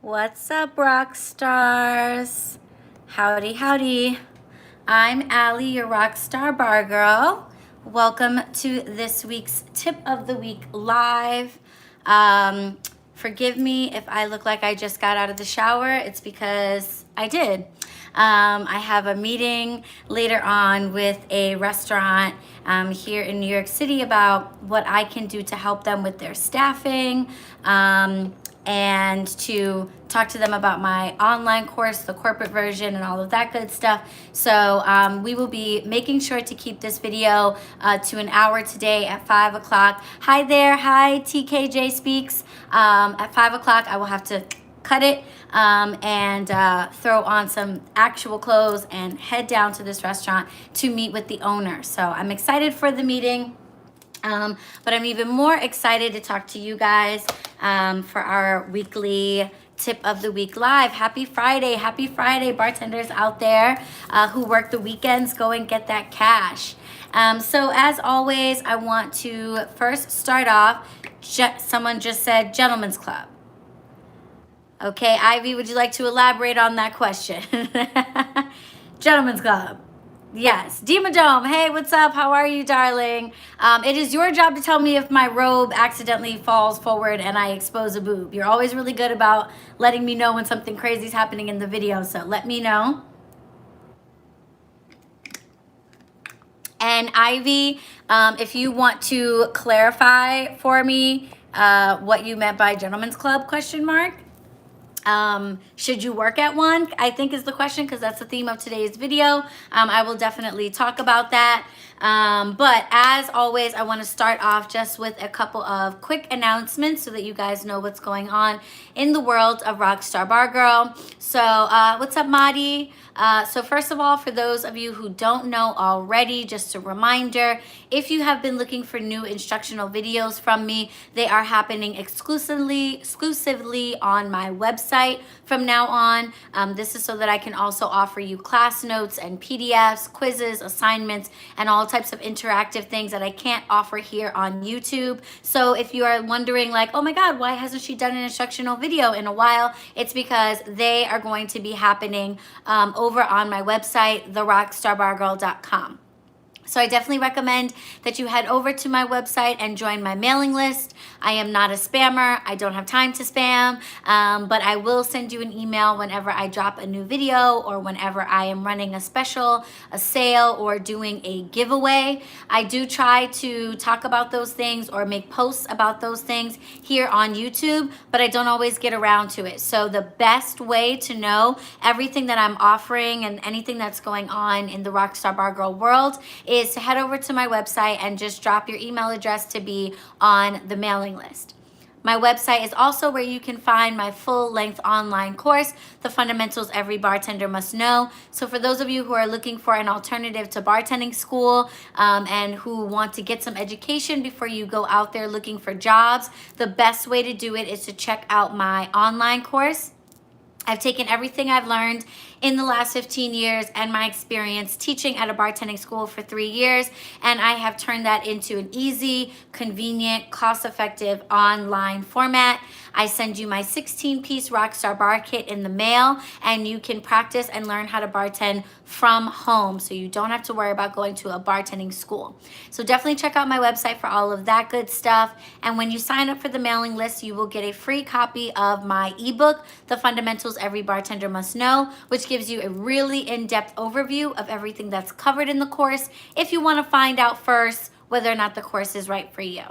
What's up, rock stars? Howdy, howdy. I'm Allie, your rockstar bar girl. Welcome to this week's Tip of the Week live. Forgive me if I look like I just got out of the shower. It's because I did. I have a meeting later on with a restaurant here in New York City about what I can do to help them with their staffing. And to talk to them about my online course, the corporate version, and all of that good stuff. So we will be making sure to keep this video to an hour today at 5 o'clock. Hi there, hi TKJ Speaks. At 5 o'clock, I will have to cut it and throw on some actual clothes and head down to this restaurant to meet with the owner. So I'm excited for the meeting. But I'm even more excited to talk to you guys for our weekly Tip of the Week live. Happy Friday, bartenders out there who work the weekends. Go and get that cash. So as always, I want to first start off, someone just said Gentlemen's Club. Okay, Ivy, would you like to elaborate on that question? Gentlemen's Club. Yes, Dima Dome, hey, what's up? How are you, darling? It is your job to tell me if my robe accidentally falls forward and I expose a boob. You're always really good about letting me know when something crazy is happening in the video, so let me know. And Ivy, if you want to clarify for me what you meant by Gentlemen's Club, question mark. Should you work at one, I think is the question, because that's the theme of today's video. I will definitely talk about that. But as always, I want to start off just with a couple of quick announcements so that you guys know what's going on in the world of Rockstar Bar Girl. So what's up, Madi? So first of all, for those of you who don't know already, just a reminder, if you have been looking for new instructional videos from me, they are happening exclusively on my website from now on. This is so that I can also offer you class notes and PDFs, quizzes, assignments, and all types of interactive things that I can't offer here on YouTube. So if you are wondering like, oh my God, why hasn't she done an instructional video in a while? It's because they are going to be happening over on my website, therockstarbargirl.com. So I definitely recommend that you head over to my website and join my mailing list. I am not a spammer. I don't have time to spam, but I will send you an email whenever I drop a new video or whenever I am running a special, a sale, or doing a giveaway. I do try to talk about those things or make posts about those things here on YouTube, but I don't always get around to it. So the best way to know everything that I'm offering and anything that's going on in the Rockstar Bar Girl world is to head over to my website and just drop your email address to be on the mailing list. My website is also where you can find my full-length online course, The Fundamentals Every Bartender Must Know. So for those of you who are looking for an alternative to bartending school and who want to get some education before you go out there looking for jobs, the best way to do it is to check out my online course. I've taken everything I've learned in the last 15 years and my experience teaching at a bartending school for 3 years, and I have turned that into an easy, convenient, cost-effective online format. I send you my 16-piece Rockstar Bar Kit in the mail, and you can practice and learn how to bartend from home, so you don't have to worry about going to a bartending school. So definitely check out my website for all of that good stuff, and when you sign up for the mailing list, you will get a free copy of my ebook, The Fundamentals Every Bartender Must Know, which gives you a really in-depth overview of everything that's covered in the course if you want to find out first whether or not the course is right for you.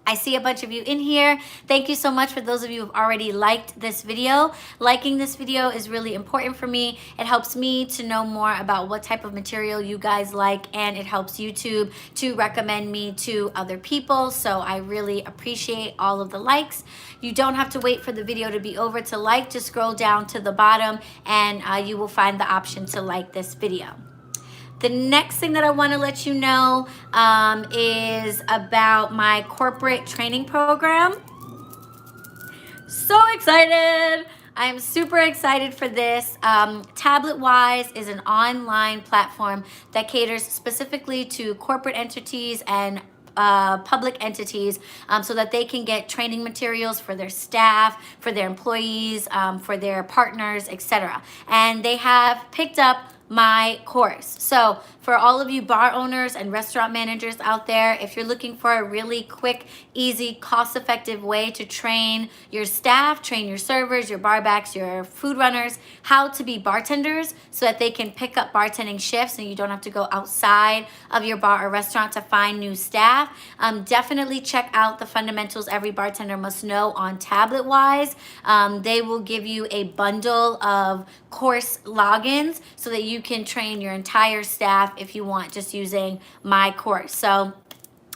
I see a bunch of you in here. Thank you so much for those of you who've already liked this video. Liking this video is really important for me. It helps me to know more about what type of material you guys like, and it helps YouTube to recommend me to other people. So I really appreciate all of the likes. You don't have to wait for the video to be over to like. Just scroll down to the bottom and you will find the option to like this video. The next thing that I want to let you know is about my corporate training program. So excited! I'm super excited for this. TabletWise is an online platform that caters specifically to corporate entities and public entities so that they can get training materials for their staff, for their employees, for their partners, etc. And they have picked up my course. So for all of you bar owners and restaurant managers out there, if you're looking for a really quick, easy, cost-effective way to train your staff, train your servers, your barbacks, your food runners, how to be bartenders so that they can pick up bartending shifts and you don't have to go outside of your bar or restaurant to find new staff, definitely check out the Fundamentals Every Bartender Must Know on TabletWise. They will give you a bundle of course logins so that you can train your entire staff if you want, just using my course. So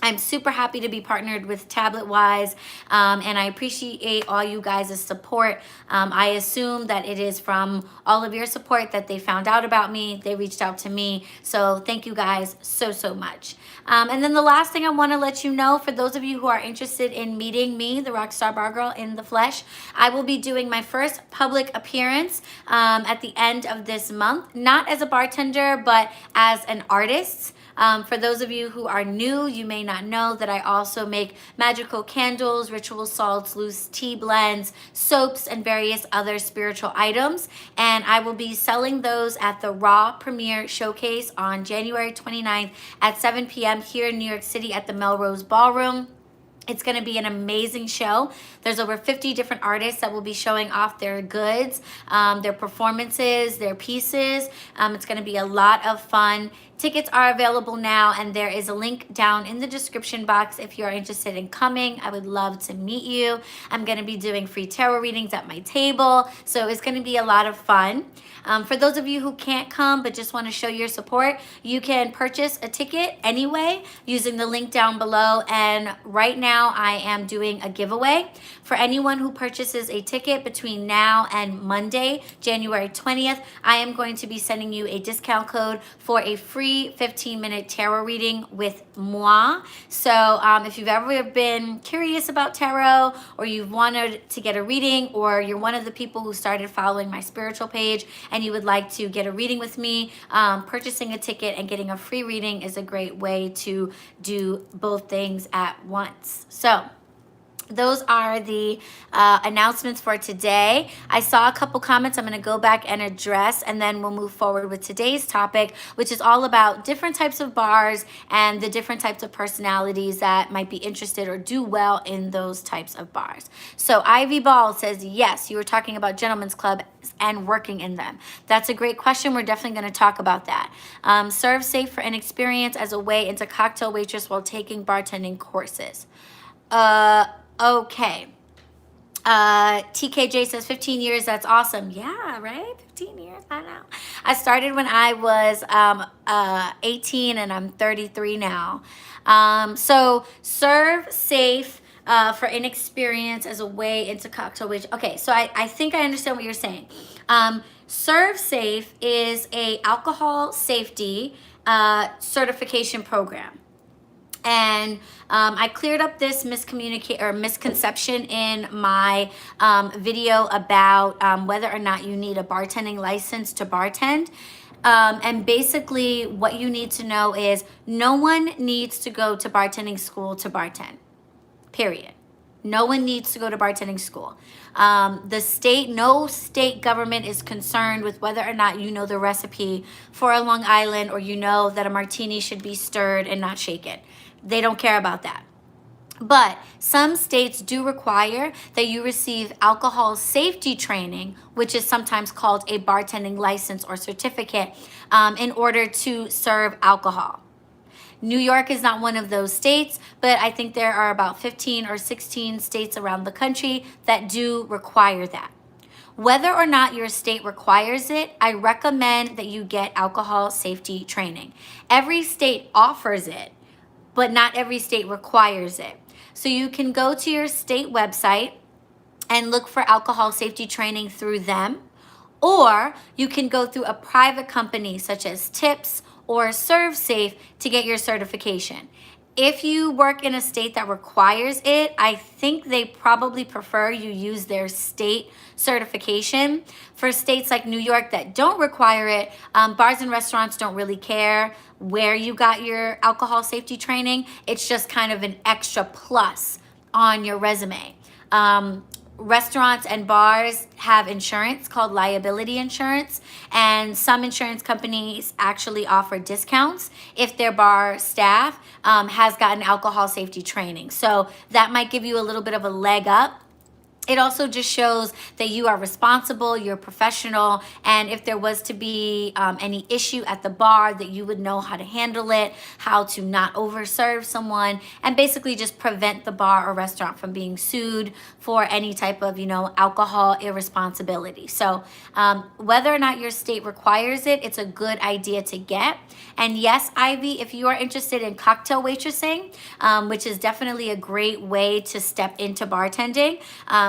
I'm super happy to be partnered with TabletWise, and I appreciate all you guys' support. I assume that it is from all of your support that they found out about me. They reached out to me. So thank you guys so much. And then the last thing I want to let you know, for those of you who are interested in meeting me, the Rockstar Bar Girl in the flesh, I will be doing my first public appearance at the end of this month, not as a bartender, but as an artist. For those of you who are new, you may not know that I also make magical candles, ritual salts, loose tea blends, soaps, and various other spiritual items. And I will be selling those at the Raw Premiere Showcase on January 29th at 7 p.m. here in New York City at the Melrose Ballroom. It's going to be an amazing show. There's over 50 different artists that will be showing off their goods, their performances, their pieces. It's going to be a lot of fun. Tickets are available now, and there is a link down in the description box if you're interested in coming. I would love to meet you. I'm going to be doing free tarot readings at my table, so it's going to be a lot of fun. For those of you who can't come but just want to show your support, you can purchase a ticket anyway using the link down below. And right now I am doing a giveaway. For anyone who purchases a ticket between now and Monday, January 20th, I am going to be sending you a discount code for a free 15-minute tarot reading with moi. So if you've ever been curious about tarot, or you've wanted to get a reading, or you're one of the people who started following my spiritual page and you would like to get a reading with me, purchasing a ticket and getting a free reading is a great way to do both things at once. So those are the announcements for today. I saw a couple comments I'm going to go back and address, and then we'll move forward with today's topic, which is all about different types of bars and the different types of personalities that might be interested or do well in those types of bars. So Ivy Ball says, yes, you were talking about gentlemen's club and working in them. That's a great question. We're definitely going to talk about that. Serve safe for an experience as a way into cocktail waitress while taking bartending courses. Okay. TKJ says 15 years. That's awesome. Yeah, right? 15 years. I know. I started when I was 18 and I'm 33 now. So serve safe for inexperience as a way into cocktail waitress. Okay, so I think I understand what you're saying. Serve safe is a alcohol safety certification program. And I cleared up this misconception in my video about whether or not you need a bartending license to bartend. And basically what you need to know is no one needs to go to bartending school to bartend, period. No one needs to go to bartending school. No state government is concerned with whether or not you know the recipe for a Long Island, or you know that a martini should be stirred and not shaken. They don't care about that. But some states do require that you receive alcohol safety training, which is sometimes called a bartending license or certificate, in order to serve alcohol. New York is not one of those states, but I think there are about 15 or 16 states around the country that do require that. Whether or not your state requires it, I recommend that you get alcohol safety training. Every state offers it, but not every state requires it. So you can go to your state website and look for alcohol safety training through them, or you can go through a private company such as Tips or Serve Safe to get your certification. If you work in a state that requires it, I think they probably prefer you use their state certification. For states like New York that don't require it, bars and restaurants don't really care where you got your alcohol safety training. It's just kind of an extra plus on your resume. Restaurants and bars have insurance called liability insurance, and some insurance companies actually offer discounts if their bar staff has gotten alcohol safety training. So that might give you a little bit of a leg up. It also just shows that you are responsible, you're professional, and if there was to be any issue at the bar, that you would know how to handle it, how to not overserve someone, and basically just prevent the bar or restaurant from being sued for any type of, alcohol irresponsibility. So whether or not your state requires it, it's a good idea to get. And yes, Ivy, if you are interested in cocktail waitressing, which is definitely a great way to step into bartending,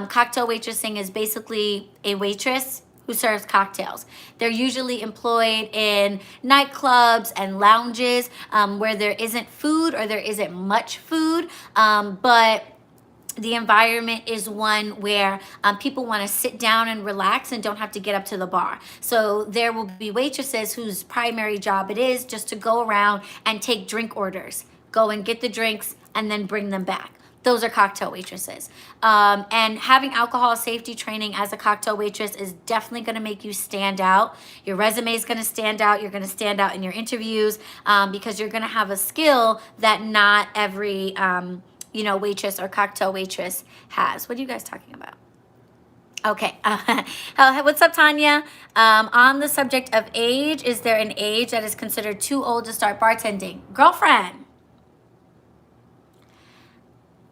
cocktail waitressing is basically a waitress who serves cocktails. They're usually employed in nightclubs and lounges where there isn't food or there isn't much food, but the environment is one where people want to sit down and relax and don't have to get up to the bar. So there will be waitresses whose primary job it is just to go around and take drink orders, go and get the drinks and then bring them back. Those are cocktail waitresses. And having alcohol safety training as a cocktail waitress is definitely going to make you stand out. Your resume is going to stand out. You're going to stand out in your interviews because you're going to have a skill that not every waitress or cocktail waitress has. What are you guys talking about? Okay. What's up, Tanya? On the subject of age, is there an age that is considered too old to start bartending? Girlfriend,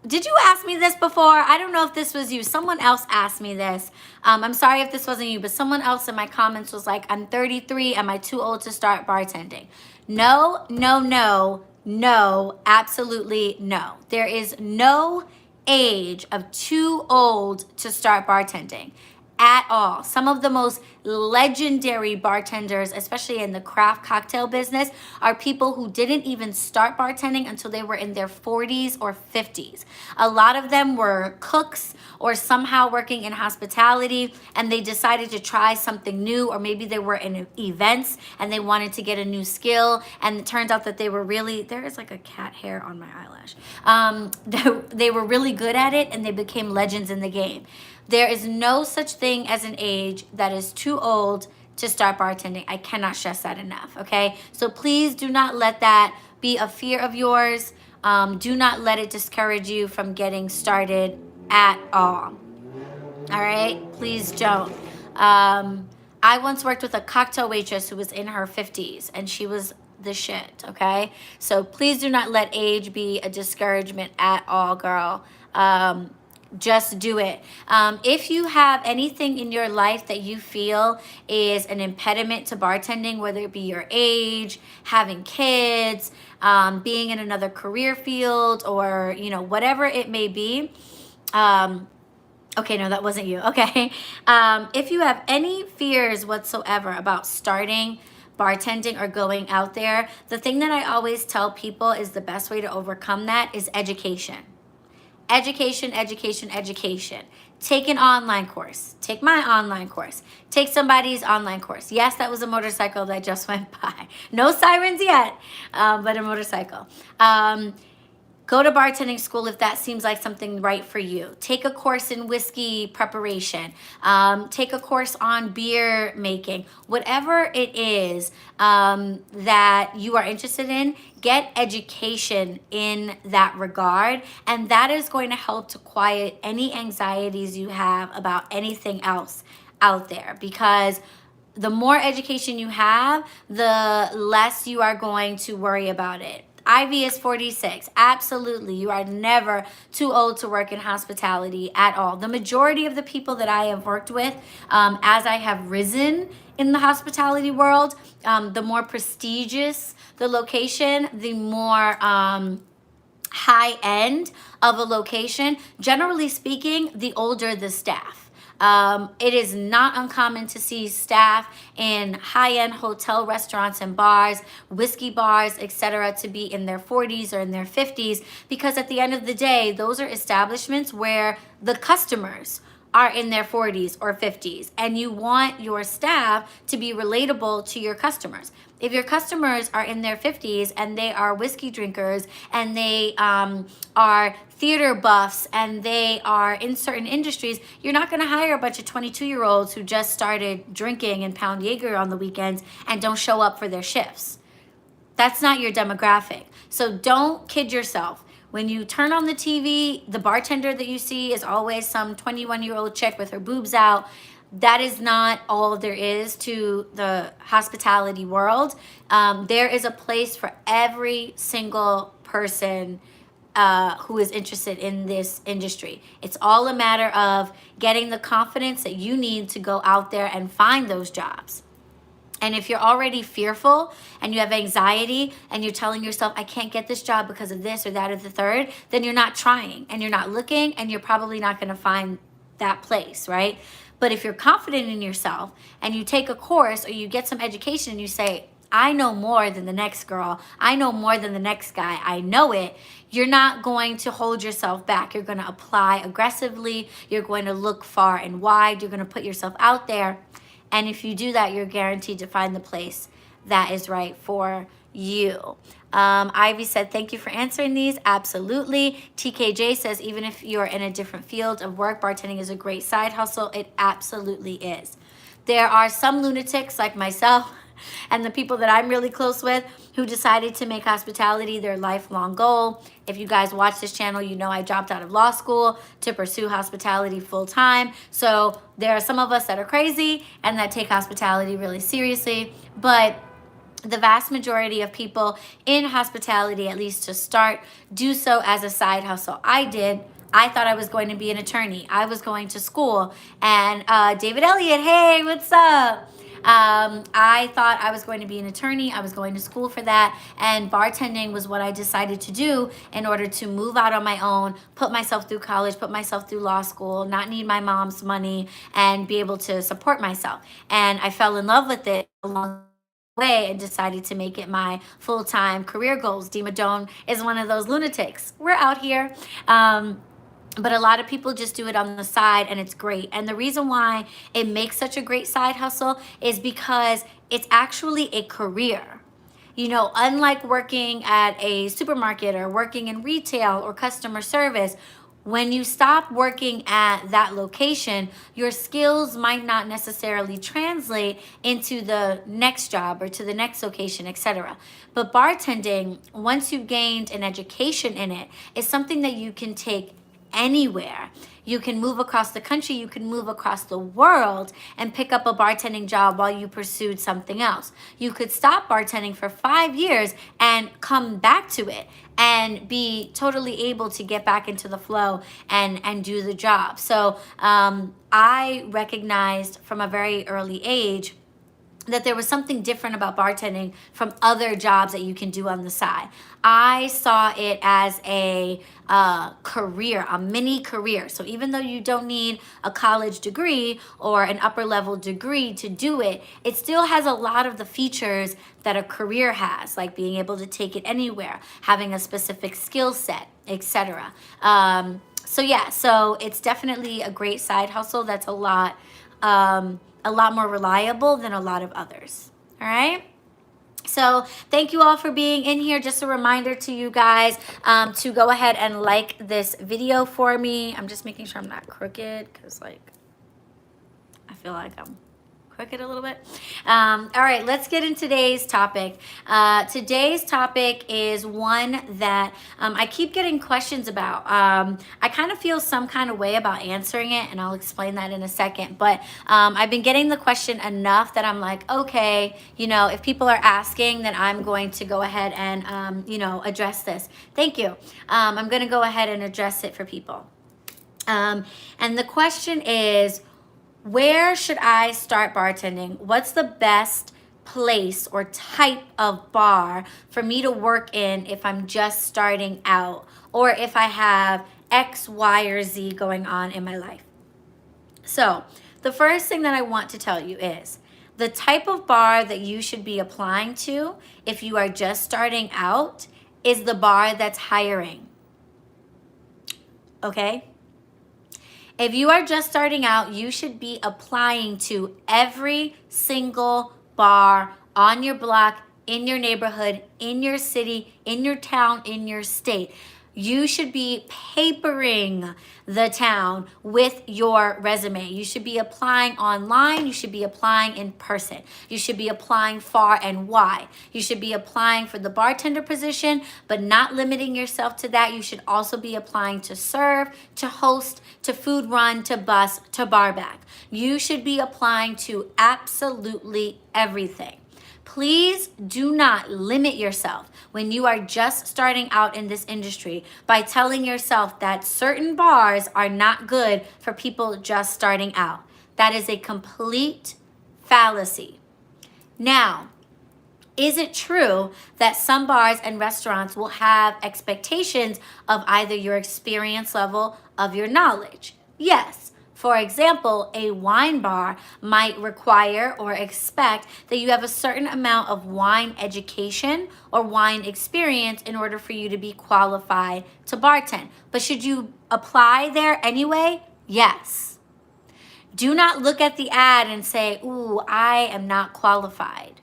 did you ask me this before? I don't know if this was you. Someone else asked me this. I'm sorry if this wasn't you, but someone else in my comments was like, I'm 33. Am I too old to start bartending? No, no, no, no, absolutely no. There is no age of too old to start bartending at all. Some of the most legendary bartenders, especially in the craft cocktail business, are people who didn't even start bartending until they were in their 40s or 50s. A lot of them were cooks or somehow working in hospitality, and they decided to try something new, or maybe they were in events and they wanted to get a new skill, and it turns out that they were really, there is like a cat hair on my eyelash. They were really good at it and they became legends in the game. There is no such thing as an age that is too old to start bartending. I cannot stress that enough, okay? So please do not let that be a fear of yours. Do not let it discourage you from getting started at all. All right? Please don't. I once worked with a cocktail waitress who was in her 50s, and she was the shit, okay? So please do not let age be a discouragement at all, girl. Just do it. If you have anything in your life that you feel is an impediment to bartending, whether it be your age, having kids, being in another career field, or whatever it may be. Okay, no, that wasn't you. Okay. If you have any fears whatsoever about starting bartending or going out there, the thing that I always tell people is the best way to overcome that is education. Education, education, education. Take an online course. Take my online course. Take somebody's online course. Yes, that was a motorcycle that just went by. No sirens yet, but a motorcycle. Go to bartending school if that seems like something right for you. Take a course in whiskey preparation. Take a course on beer making. Whatever it is that you are interested in, get education in that regard. And that is going to help to quiet any anxieties you have about anything else out there. Because the more education you have, the less you are going to worry about it. Ivy is 46. Absolutely. You are never too old to work in hospitality at all. The majority of the people that I have worked with, as I have risen in the hospitality world, the more prestigious the location, the more high end of a location. Generally speaking, the older the staff. It is not uncommon to see staff in high-end hotel restaurants and bars, whiskey bars, etc., to be in their 40s or in their 50s, because at the end of the day, those are establishments where the customers are in their 40s or 50s, and you want your staff to be relatable to your customers. If your customers are in their 50s and they are whiskey drinkers and they are theater buffs and they are in certain industries, you're not going to hire a bunch of 22-year-olds who just started drinking and pound Jaeger on the weekends and don't show up for their shifts. That's not your demographic. So don't kid yourself. When you turn on the TV, the bartender that you see is always some 21-year-old chick with her boobs out. That is not all there is to the hospitality world. There is a place for every single person who is interested in this industry. It's all a matter of getting the confidence that you need to go out there and find those jobs. And if you're already fearful and you have anxiety and you're telling yourself, I can't get this job because of this or that or the third, then you're not trying and you're not looking and you're probably not going to find that place, right? But if you're confident in yourself and you take a course or you get some education and you say, I know more than the next girl, I know more than the next guy, I know it, you're not going to hold yourself back. You're going to apply aggressively. You're going to look far and wide. You're going to put yourself out there. And if you do that, you're guaranteed to find the place that is right for you. Ivy said, thank you for answering these. Absolutely. TKJ says, even if you're in a different field of work, bartending is a great side hustle. It absolutely is. There are some lunatics like myself and the people that I'm really close with who decided to make hospitality their lifelong goal. If you guys watch this channel, you know I dropped out of law school to pursue hospitality full time. So there are some of us that are crazy and that take hospitality really seriously. But the vast majority of people in hospitality, at least to start, do so as a side hustle. I did. I thought I was going to be an attorney. I was going to school. And David Elliott, hey, what's up? I thought I was going to be an attorney. I was going to school for that. And bartending was what I decided to do in order to move out on my own, put myself through college, put myself through law school, not need my mom's money, and be able to support myself. And I fell in love with it along way and decided to make it my full-time career goals. Dima Doan is one of those lunatics. We're out here. But a lot of people just do it on the side and it's great. And the reason why it makes such a great side hustle is because it's actually a career. You know, unlike working at a supermarket or working in retail or customer service, when you stop working at that location, your skills might not necessarily translate into the next job or to the next location, etc. But bartending, once you've gained an education in it, is something that you can take anywhere. You can move across the country, you can move across the world and pick up a bartending job while you pursued something else. You could stop bartending for 5 years and come back to it and be totally able to get back into the flow and do the job. So I recognized from a very early age that there was something different about bartending from other jobs that you can do on the side. I saw it as a career, a mini career. So even though you don't need a college degree or an upper level degree to do it, it still has a lot of the features that a career has, like being able to take it anywhere, having a specific skill set, etc. So yeah, so it's definitely a great side hustle that's a lot more reliable than a lot of others. All right. So thank you all for being in here. Just a reminder to you guys to go ahead and like this video for me. I'm just making sure I'm not crooked because like I feel like I'm crooked a little bit. All right, let's get into today's topic. Today's topic is one that I keep getting questions about. I kind of feel some kind of way about answering it, and I'll explain that in a second. But I've been getting the question enough that I'm like, okay, you know, if people are asking, then I'm going to go ahead and, you know, address this. Thank you. I'm going to go ahead and address it for people. And the question is, where should I start bartending? What's the best place or type of bar for me to work in if I'm just starting out or if I have X, Y, or Z going on in my life? So the first thing that I want to tell you is the type of bar that you should be applying to if you are just starting out is the bar that's hiring. Okay? If you are just starting out, you should be applying to every single bar on your block, in your neighborhood, in your city, in your town, in your state. You should be papering the town with your resume. You should be applying online. You should be applying in person. You should be applying far and wide. You should be applying for the bartender position, but not limiting yourself to that. You should also be applying to serve, to host, to food run, to bus, to bar back. You should be applying to absolutely everything. Please do not limit yourself when you are just starting out in this industry by telling yourself that certain bars are not good for people just starting out. That is a complete fallacy. Now, is it true that some bars and restaurants will have expectations of either your experience level, of your knowledge? Yes. For example, a wine bar might require or expect that you have a certain amount of wine education or wine experience in order for you to be qualified to bartend. But should you apply there anyway? Yes. Do not look at the ad and say, ooh, I am not qualified.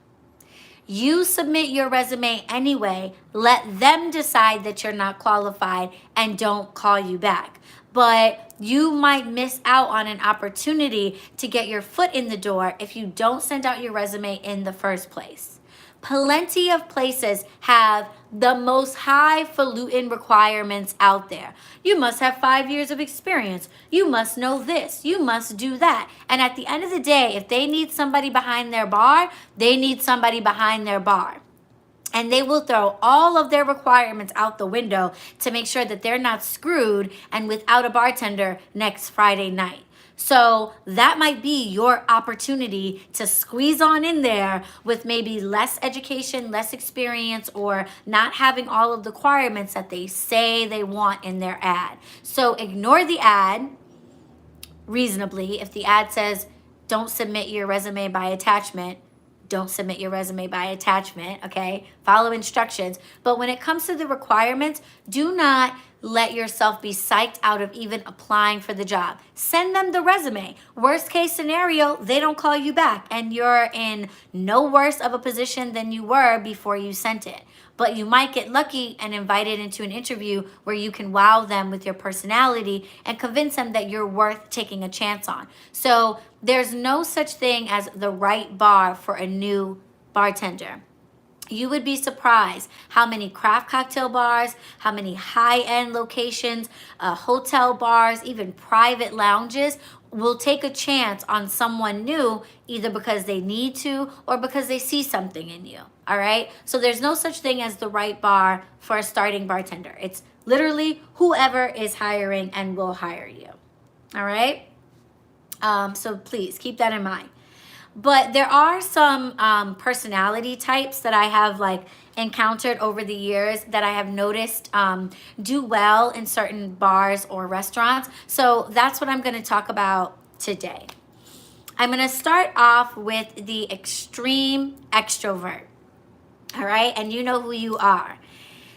You submit your resume anyway. Let them decide that you're not qualified and don't call you back. But you might miss out on an opportunity to get your foot in the door if you don't send out your resume in the first place. Plenty of places have the most highfalutin requirements out there. You must have 5 years of experience. You must know this. You must do that. And at the end of the day, if they need somebody behind their bar, they need somebody behind their bar. And they will throw all of their requirements out the window to make sure that they're not screwed and without a bartender next Friday night. So that might be your opportunity to squeeze on in there with maybe less education, less experience, or not having all of the requirements that they say they want in their ad. So ignore the ad reasonably. If the ad says, don't submit your resume by attachment, don't submit your resume by attachment, okay? Follow instructions. But when it comes to the requirements, do not let yourself be psyched out of even applying for the job. Send them the resume. Worst case scenario, they don't call you back and you're in no worse of a position than you were before you sent it. But you might get lucky and invited into an interview where you can wow them with your personality and convince them that you're worth taking a chance on. So there's no such thing as the right bar for a new bartender. You would be surprised how many craft cocktail bars, how many high-end locations, hotel bars, even private lounges will take a chance on someone new either because they need to or because they see something in you, all right? So there's no such thing as the right bar for a starting bartender. It's literally whoever is hiring and will hire you, all right? So please keep that in mind. But there are some personality types that I have encountered over the years that I have noticed do well in certain bars or restaurants. So that's what I'm going to talk about today. I'm going to start off with the extreme extrovert. All right. And you know who you are.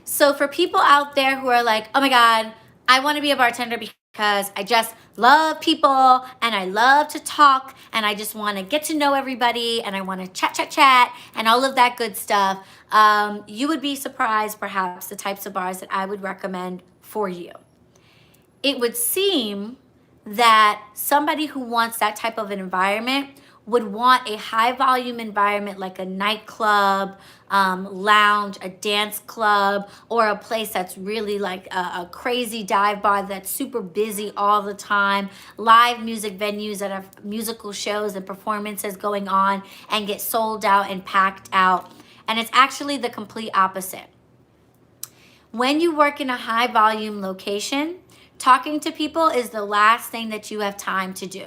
So for people out there who are like, oh my God, I want to be a bartender because I just love people and I love to talk and I just want to get to know everybody and I want to chat and all of that good stuff. You would be surprised perhaps the types of bars that I would recommend for you. It would seem that somebody who wants that type of an environment would want a high volume environment like a nightclub, lounge, a dance club, or a place that's really like a crazy dive bar that's super busy all the time, live music venues that have musical shows and performances going on and get sold out and packed out. And it's actually the complete opposite. When you work in a high volume location, talking to people is the last thing that you have time to do.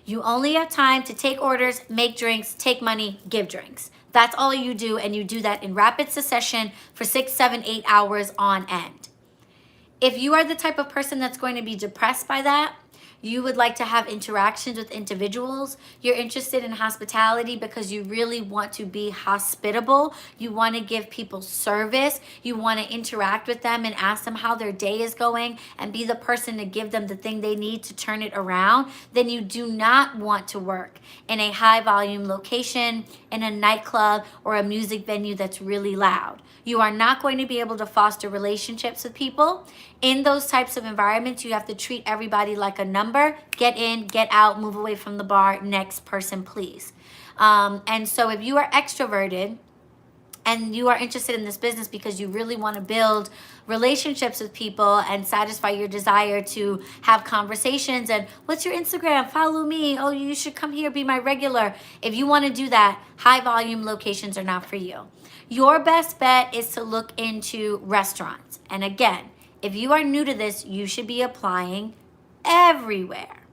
You only have time to take orders, make drinks, take money, give drinks. That's all you do, and you do that in rapid succession for 6, 7, 8 hours on end. If you are the type of person that's going to be depressed by that, You would like to have interactions with individuals. You're interested in hospitality because you really want to be hospitable. You want to give people service. You want to interact with them and ask them how their day is going and be the person to give them the thing they need to turn it around. Then you do not want to work in a high volume location, in a nightclub, or a music venue that's really loud. You are not going to be able to foster relationships with people. In those types of environments, you have to treat everybody like a number. Get in, get out, move away from the bar. Next person, please. And so if you are extroverted and you are interested in this business because you really want to build relationships with people and satisfy your desire to have conversations and what's your Instagram? Follow me. Oh, you should come here, be my regular. If you want to do that, high volume locations are not for you. Your best bet is to look into restaurants. And again, if you are new to this, you should be applying everywhere.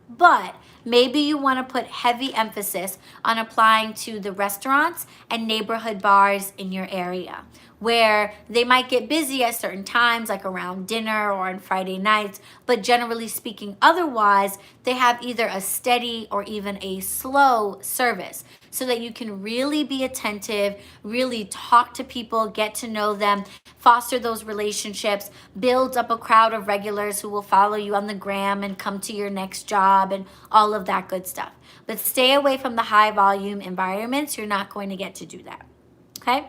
But maybe you want to put heavy emphasis on applying to the restaurants and neighborhood bars in your area, where they might get busy at certain times, like around dinner or on Friday nights, but generally speaking, otherwise, they have either a steady or even a slow service, so that you can really be attentive, really talk to people, get to know them, foster those relationships, build up a crowd of regulars who will follow you on the gram and come to your next job and all of that good stuff. But stay away from the high volume environments. You're not going to get to do that, okay?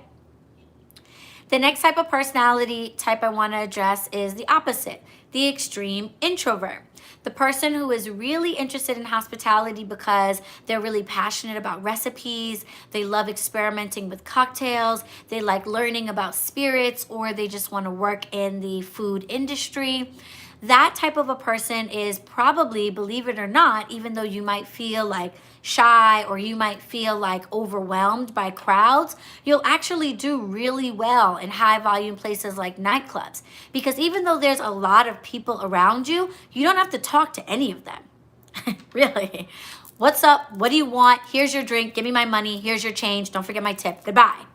The next type of personality type I want to address is the opposite, the extreme introvert. The person who is really interested in hospitality because they're really passionate about recipes, they love experimenting with cocktails, they like learning about spirits, or they just want to work in the food industry. That type of a person is probably, believe it or not, even though you might feel like shy or you might feel like overwhelmed by crowds, you'll actually do really well in high volume places like nightclubs. Because even though there's a lot of people around you, you don't have to talk to any of them. Really. What's up? What do you want? Here's your drink. Give me my money. Here's your change. Don't forget my tip. Goodbye.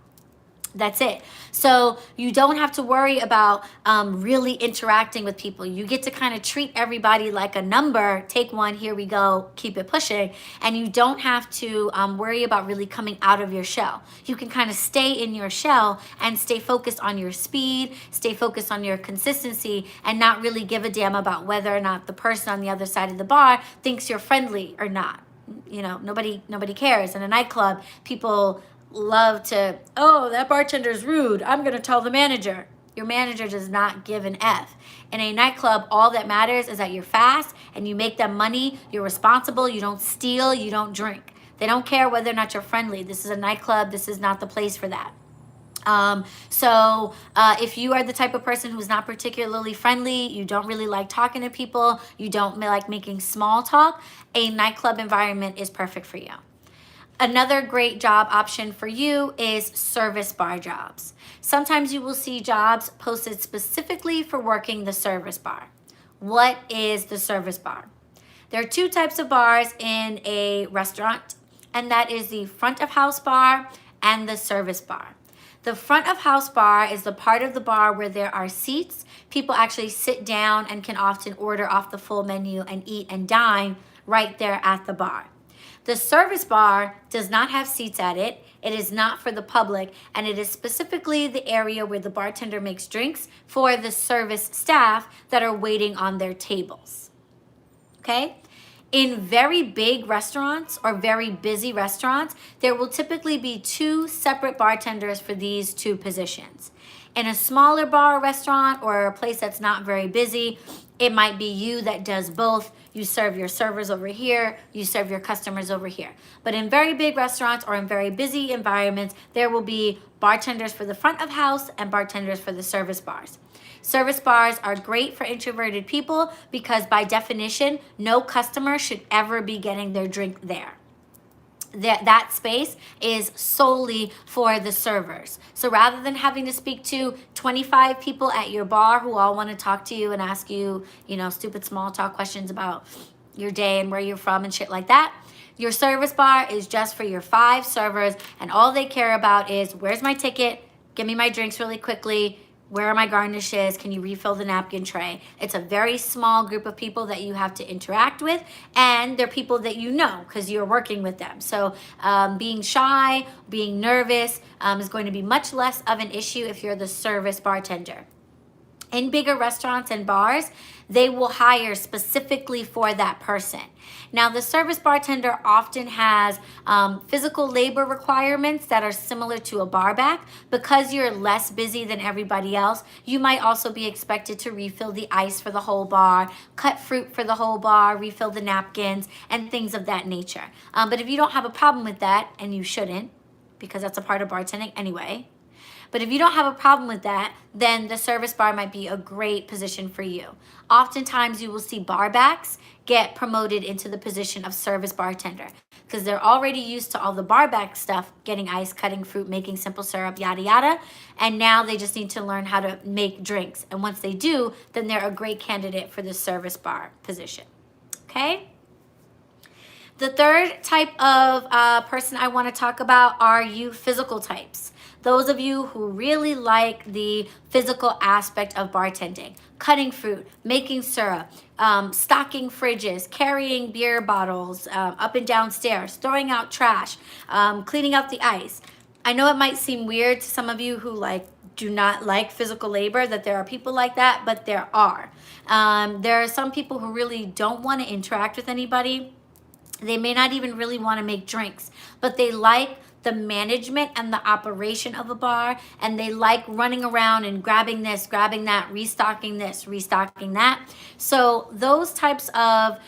That's it. So you don't have to worry about really interacting with people. You get to kind of treat everybody like a number. Take one, here we go, keep it pushing. And you don't have to worry about really coming out of your shell. You can kind of stay in your shell and stay focused on your speed, stay focused on your consistency, and not really give a damn about whether or not the person on the other side of the bar thinks you're friendly or not. You know, nobody cares. In a nightclub, people love to, oh, that bartender's rude, I'm gonna tell the manager. Your manager does not give an F. In a nightclub, all that matters is that you're fast and you make them money, you're responsible, you don't steal, you don't drink. They don't care whether or not you're friendly. This is a nightclub, this is not the place for that. So if you are the type of person who's not particularly friendly, you don't really like talking to people, you don't like making small talk, a nightclub environment is perfect for you. Another great job option for you is service bar jobs. Sometimes you will see jobs posted specifically for working the service bar. What is the service bar? There are two types of bars in a restaurant, and that is the front of house bar and the service bar. The front of house bar is the part of the bar where there are seats. People actually sit down and can often order off the full menu and eat and dine right there at the bar. The service bar does not have seats at it. It is not for the public, and it is specifically the area where the bartender makes drinks for the service staff that are waiting on their tables. Okay? In very big restaurants or very busy restaurants, there will typically be two separate bartenders for these two positions. In a smaller bar or restaurant or a place that's not very busy, it might be you that does both. You serve your servers over here, you serve your customers over here. But in very big restaurants or in very busy environments, there will be bartenders for the front of house and bartenders for the service bars. Service bars are great for introverted people because by definition, no customer should ever be getting their drink there. That space is solely for the servers. So rather than having to speak to 25 people at your bar who all want to talk to you and ask you, stupid small talk questions about your day and where you're from and shit like that, your service bar is just for your 5 servers, and all they care about is, where's my ticket? Give me my drinks really quickly. Where are my garnishes? Can you refill the napkin tray? It's a very small group of people that you have to interact with, and they're people that you know because you're working with them. So being shy, being nervous is going to be much less of an issue if you're the service bartender. In bigger restaurants and bars, they will hire specifically for that person. Now, the service bartender often has physical labor requirements that are similar to a bar back. Because you're less busy than everybody else, you might also be expected to refill the ice for the whole bar, cut fruit for the whole bar, refill the napkins, and things of that nature. But if you don't have a problem with that, and you shouldn't, because that's a part of bartending anyway, but if you don't have a problem with that, then the service bar might be a great position for you. Oftentimes you will see bar backs get promoted into the position of service bartender because they're already used to all the bar back stuff, getting ice, cutting fruit, making simple syrup, yada, yada. And now they just need to learn how to make drinks. And once they do, then they're a great candidate for the service bar position. Okay? The third type of person I want to talk about are you physical types. Those of you who really like the physical aspect of bartending, cutting fruit, making syrup, stocking fridges, carrying beer bottles up and down stairs, throwing out trash, cleaning up the ice. I know it might seem weird to some of you who do not like physical labor that there are people like that, but there are. There are some people who really don't want to interact with anybody. They may not even really want to make drinks, but they like the management and the operation of a bar, and they like running around and grabbing this, grabbing that, restocking this, restocking that. So those types of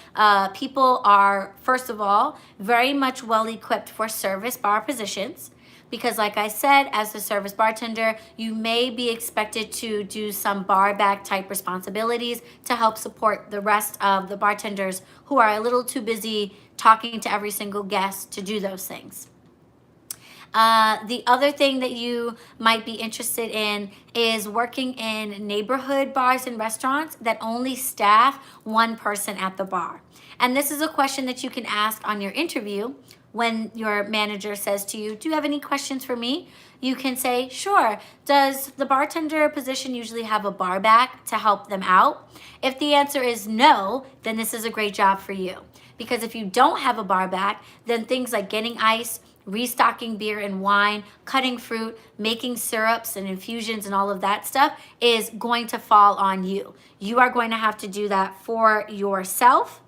people are, first of all, very much well equipped for service bar positions. Because like I said, as the service bartender, you may be expected to do some bar back type responsibilities to help support the rest of the bartenders who are a little too busy talking to every single guest to do those things. The other thing that you might be interested in is working in neighborhood bars and restaurants that only staff one person at the bar. And this is a question that you can ask on your interview when your manager says to you, do you have any questions for me? You can say, sure. Does the bartender position usually have a bar back to help them out? If the answer is no, then this is a great job for you. Because if you don't have a bar back, then things like getting ice, restocking beer and wine, cutting fruit, making syrups and infusions and all of that stuff is going to fall on you. You are going to have to do that for yourself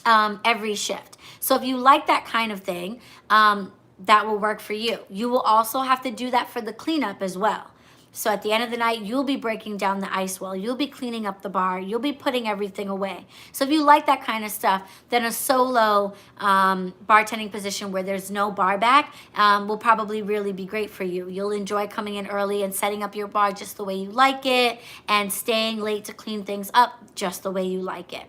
every shift. So if you like that kind of thing, that will work for you. You will also have to do that for the cleanup as well. So at the end of the night, you'll be breaking down the ice well. You'll be cleaning up the bar. You'll be putting everything away. So if you like that kind of stuff, then a solo bartending position where there's no bar back will probably really be great for you. You'll enjoy coming in early and setting up your bar just the way you like it and staying late to clean things up just the way you like it.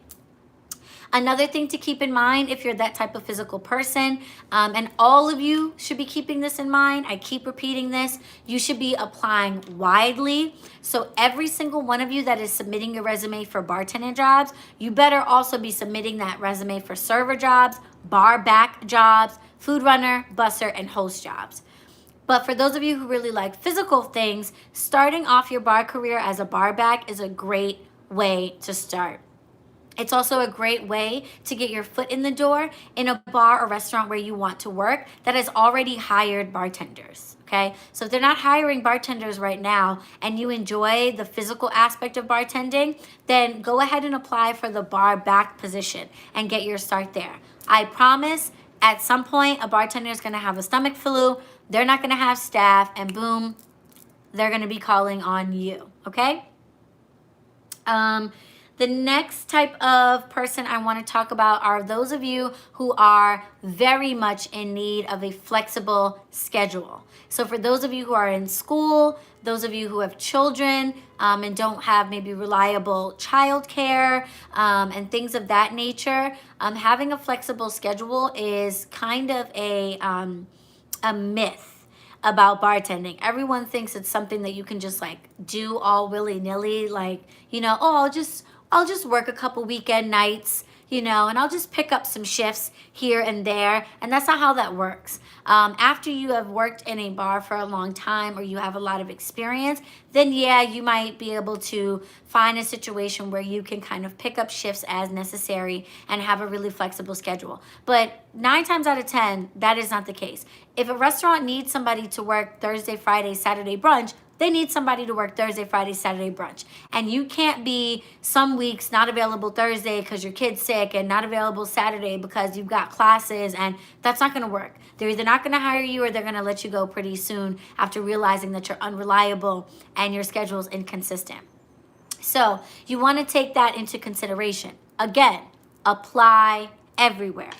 Another thing to keep in mind if you're that type of physical person, and all of you should be keeping this in mind, I keep repeating this, you should be applying widely. So every single one of you that is submitting your resume for bartending jobs, you better also be submitting that resume for server jobs, bar back jobs, food runner, busser, and host jobs. But for those of you who really like physical things, starting off your bar career as a bar back is a great way to start. It's also a great way to get your foot in the door in a bar or restaurant where you want to work that has already hired bartenders, okay? So if they're not hiring bartenders right now and you enjoy the physical aspect of bartending, then go ahead and apply for the bar back position and get your start there. I promise at some point a bartender is gonna have a stomach flu, they're not gonna have staff, and boom, they're gonna be calling on you, okay? The next type of person I want to talk about are those of you who are very much in need of a flexible schedule. So for those of you who are in school, those of you who have children and don't have maybe reliable childcare and things of that nature, having a flexible schedule is kind of a myth about bartending. Everyone thinks it's something that you can just do all willy-nilly, oh, I'll just work a couple weekend nights, you know, and I'll just pick up some shifts here and there. And that's not how that works. After you have worked in a bar for a long time or you have a lot of experience, then yeah, you might be able to find a situation where you can kind of pick up shifts as necessary and have a really flexible schedule. But 9 times out of 10, that is not the case. If a restaurant needs somebody to work Thursday, Friday, Saturday brunch, they need somebody to work Thursday, Friday, Saturday brunch. And you can't be some weeks not available Thursday because your kid's sick and not available Saturday because you've got classes, and that's not gonna work. They're either not gonna hire you or they're gonna let you go pretty soon after realizing that you're unreliable and your schedule's inconsistent. So you wanna take that into consideration. Again, apply everywhere.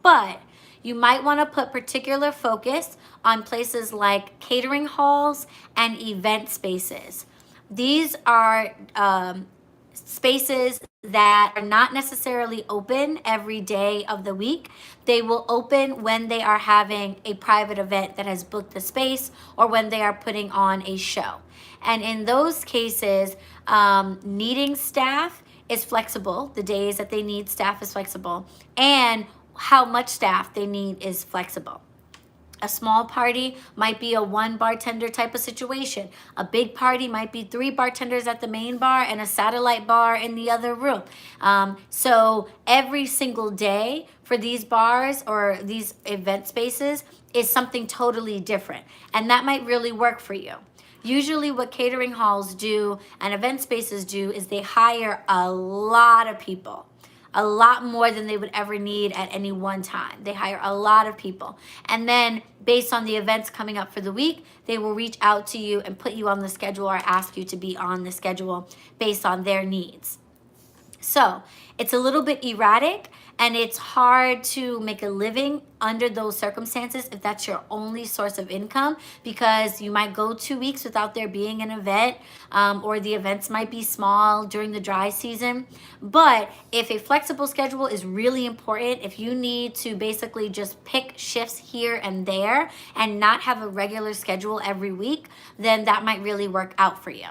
But you might want to put particular focus on places like catering halls and event spaces. These are spaces that are not necessarily open every day of the week. They will open when they are having a private event that has booked the space or when they are putting on a show. And in those cases, needing staff is flexible. The days that they need staff is flexible. And how much staff they need is flexible. A small party might be a 1 bartender type of situation. A big party might be 3 bartenders at the main bar and a satellite bar in the other room. So every single day for these bars or these event spaces is something totally different. And that might really work for you. Usually what catering halls do and event spaces do is they hire a lot of people. A lot more than they would ever need at any one time. They hire a lot of people. And then based on the events coming up for the week, they will reach out to you and put you on the schedule or ask you to be on the schedule based on their needs. So it's a little bit erratic and it's hard to make a living under those circumstances if that's your only source of income, because you might go 2 weeks without there being an event, or the events might be small during the dry season. But if a flexible schedule is really important, if you need to basically just pick shifts here and there and not have a regular schedule every week, then that might really work out for you.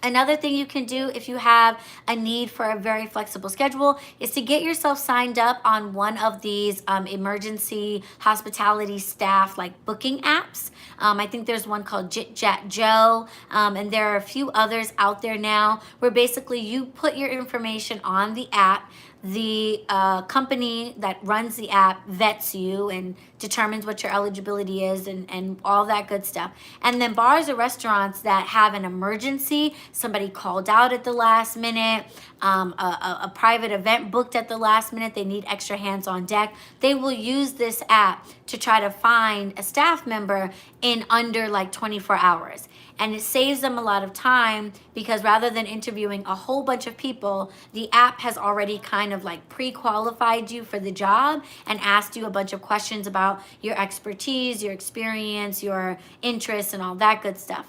Another thing you can do if you have a need for a very flexible schedule is to get yourself signed up on one of these emergency hospitality staff like booking apps. I think there's one called Jit Jat Joe, and there are a few others out there now where basically you put your information on the app. The company that runs the app vets you and determines what your eligibility is and all that good stuff. And then bars or restaurants that have an emergency, somebody called out at the last minute, a private event booked at the last minute, they need extra hands on deck, they will use this app to try to find a staff member in under like 24 hours. And it saves them a lot of time because rather than interviewing a whole bunch of people, the app has already kind of like pre-qualified you for the job and asked you a bunch of questions about your expertise, your experience, your interests, and all that good stuff.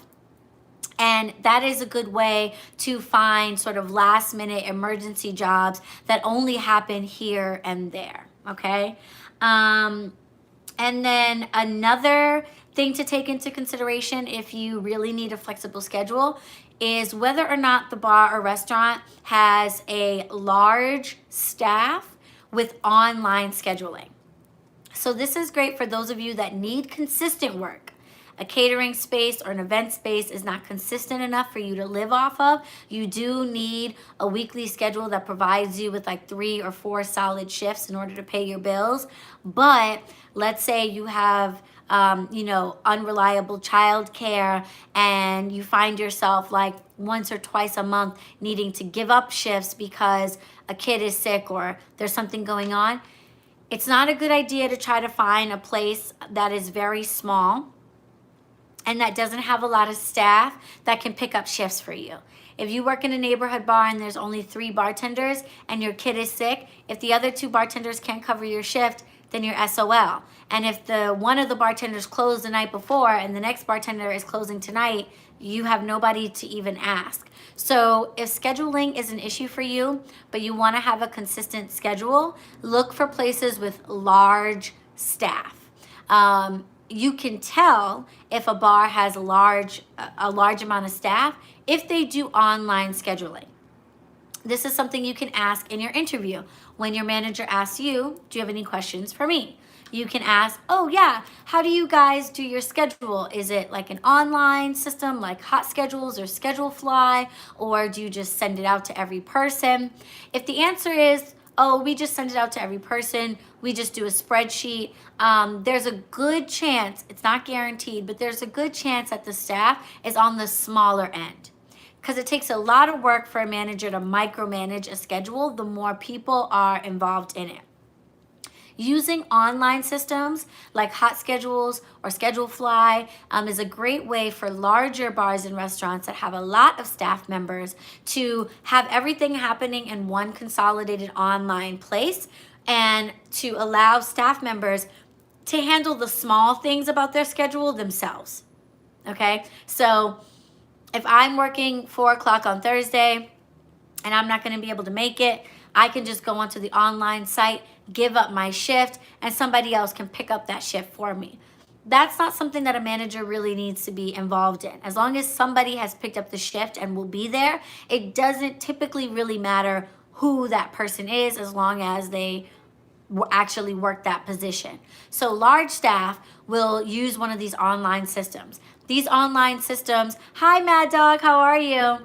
And that is a good way to find sort of last minute emergency jobs that only happen here and there, okay? And then another thing to take into consideration if you really need a flexible schedule is whether or not the bar or restaurant has a large staff with online scheduling. So this is great for those of you that need consistent work. A catering space or an event space is not consistent enough for you to live off of. You do need a weekly schedule that provides you with like 3 or 4 solid shifts in order to pay your bills. But let's say you have unreliable childcare and you find yourself like once or twice a month needing to give up shifts because a kid is sick or there's something going on. It's not a good idea to try to find a place that is very small and that doesn't have a lot of staff that can pick up shifts for you. If you work in a neighborhood bar and there's only 3 bartenders and your kid is sick, if the other 2 bartenders can't cover your shift, then you're SOL. And if one of the bartenders closed the night before and the next bartender is closing tonight, you have nobody to even ask. So if scheduling is an issue for you, but you want to have a consistent schedule, look for places with large staff. You can tell if a bar has a large amount of staff if they do online scheduling. This is something you can ask in your interview. When your manager asks you, do you have any questions for me? You can ask, oh yeah, how do you guys do your schedule? Is it like an online system like Hot Schedules or Schedule Fly, or do you just send it out to every person? If the answer is, oh, we just send it out to every person, we just do a spreadsheet, there's a good chance, it's not guaranteed, but there's a good chance that the staff is on the smaller end. Because it takes a lot of work for a manager to micromanage a schedule, the more people are involved in it. Using online systems like Hot Schedules or Schedule Fly is a great way for larger bars and restaurants that have a lot of staff members to have everything happening in one consolidated online place, and to allow staff members to handle the small things about their schedule themselves. Okay, so if I'm working 4 o'clock on Thursday and I'm not going to be able to make it, I can just go onto the online site, give up my shift, and somebody else can pick up that shift for me. That's not something that a manager really needs to be involved in. As long as somebody has picked up the shift and will be there, it doesn't typically really matter who that person is, as long as they actually work that position. So large staff will use one of these online systems. These online systems, hi Mad Dog, how are you?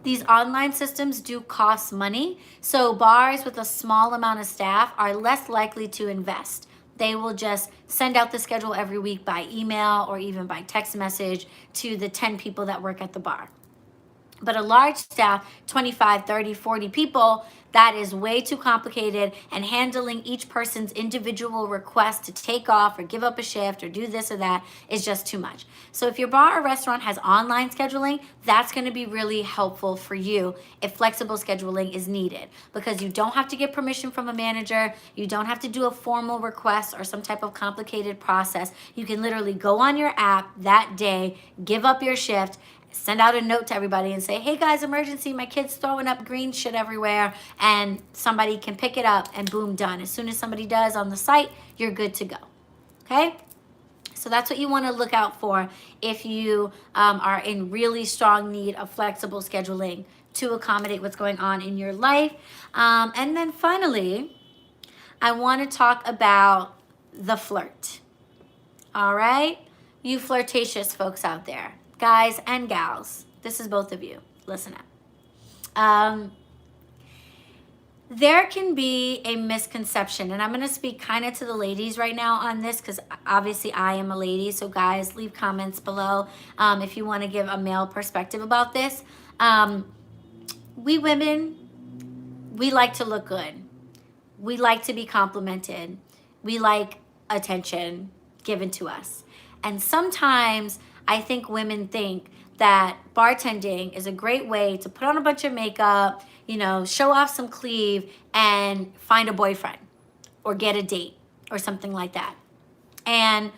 These online systems do cost money, so bars with a small amount of staff are less likely to invest. They will just send out the schedule every week by email or even by text message to the 10 people that work at the bar. But a large staff, 25, 30, 40 people, that is way too complicated, and handling each person's individual request to take off or give up a shift or do this or that is just too much. So if your bar or restaurant has online scheduling, that's going to be really helpful for you if flexible scheduling is needed, because you don't have to get permission from a manager, you don't have to do a formal request or some type of complicated process. You can literally go on your app that day, give up your shift, send out a note to everybody and say, hey guys, emergency, my kid's throwing up green shit everywhere, and somebody can pick it up, and boom, done. As soon as somebody does on the site, you're good to go. Okay? So that's what you want to look out for if you are in really strong need of flexible scheduling to accommodate what's going on in your life. And then finally, I want to talk about the flirt. All right? You flirtatious folks out there, guys and gals, this is both of you, listen up. There can be a misconception, and I'm going to speak kind of to the ladies right now on this, because obviously I am a lady, so guys, leave comments below if you want to give a male perspective about this. We women, we like to look good. We like to be complimented. We like attention given to us. And sometimes I think women think that bartending is a great way to put on a bunch of makeup, you know, show off some cleave, and find a boyfriend or get a date or something like that. And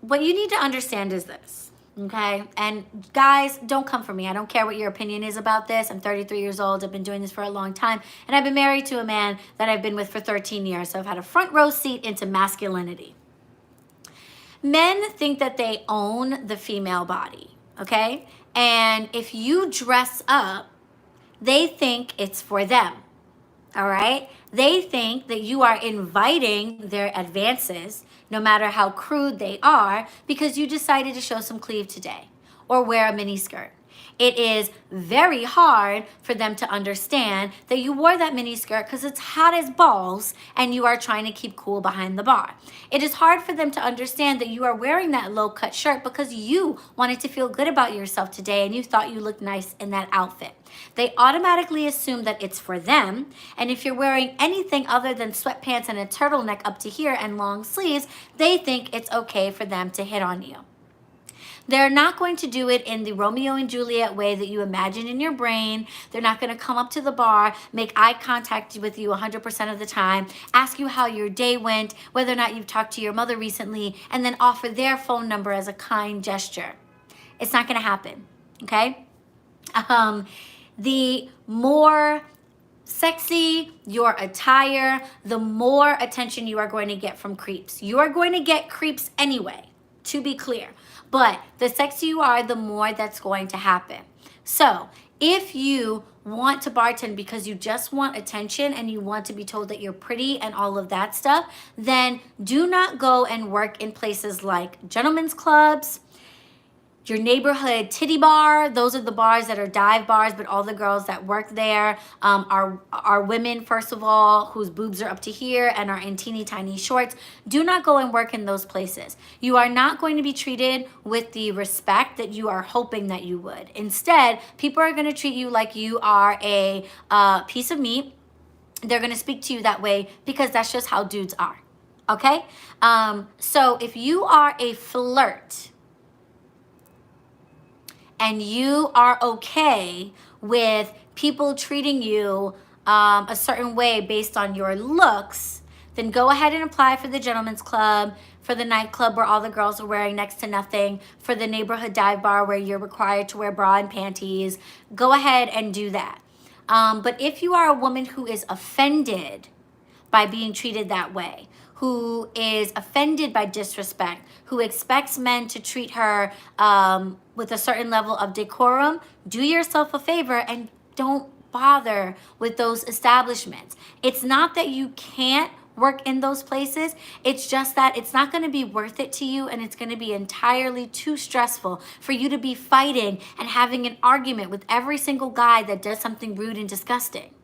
what you need to understand is this, okay? And guys, don't come for me. I don't care what your opinion is about this. I'm 33 years old. I've been doing this for a long time. And I've been married to a man that I've been with for 13 years. So I've had a front row seat into masculinity. Men think that they own the female body, okay? And if you dress up, they think it's for them, all right? They think that you are inviting their advances, no matter how crude they are, because you decided to show some cleave today or wear a mini skirt. It is very hard for them to understand that you wore that mini skirt because it's hot as balls and you are trying to keep cool behind the bar. It is hard for them to understand that you are wearing that low cut shirt because you wanted to feel good about yourself today and you thought you looked nice in that outfit. They automatically assume that it's for them, and if you're wearing anything other than sweatpants and a turtleneck up to here and long sleeves, they think it's okay for them to hit on you. They're not going to do it in the Romeo and Juliet way that you imagine in your brain. They're not going to come up to the bar, make eye contact with you 100% of the time, ask you how your day went, whether or not you've talked to your mother recently, and then offer their phone number as a kind gesture. It's not going to happen, okay? The more sexy your attire, the more attention you are going to get from creeps. You are going to get creeps anyway, to be clear. But the sexier you are, the more that's going to happen. So if you want to bartend because you just want attention and you want to be told that you're pretty and all of that stuff, then do not go and work in places like gentlemen's clubs, your neighborhood titty bar. Those are the bars that are dive bars, but all the girls that work there are women, first of all, whose boobs are up to here and are in teeny tiny shorts. Do not go and work in those places. You are not going to be treated with the respect that you are hoping that you would. Instead, people are going to treat you like you are a piece of meat. They're going to speak to you that way because that's just how dudes are. Okay? So if you are a flirt, and you are okay with people treating you a certain way based on your looks, then go ahead and apply for the gentleman's club, for the nightclub where all the girls are wearing next to nothing, for the neighborhood dive bar where you're required to wear bra and panties. Go ahead and do that. But if you are a woman who is offended by being treated that way, who is offended by disrespect, who expects men to treat her with a certain level of decorum, do yourself a favor and don't bother with those establishments. It's not that you can't work in those places. It's just that it's not going to be worth it to you, and it's going to be entirely too stressful for you to be fighting and having an argument with every single guy that does something rude and disgusting.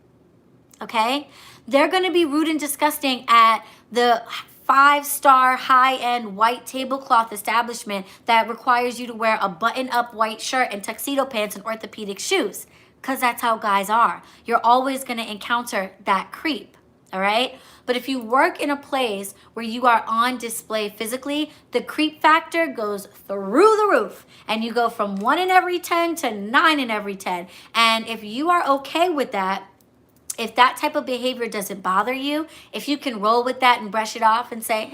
Okay? They're going to be rude and disgusting at the 5-star high-end white tablecloth establishment that requires you to wear a button-up white shirt and tuxedo pants and orthopedic shoes, because that's how guys are. You're always going to encounter that creep. All right? But if you work in a place where you are on display physically, the creep factor goes through the roof, and you go from 1 in every 10 to 9 in every 10. And if you are okay with that, if that type of behavior doesn't bother you, if you can roll with that and brush it off and say,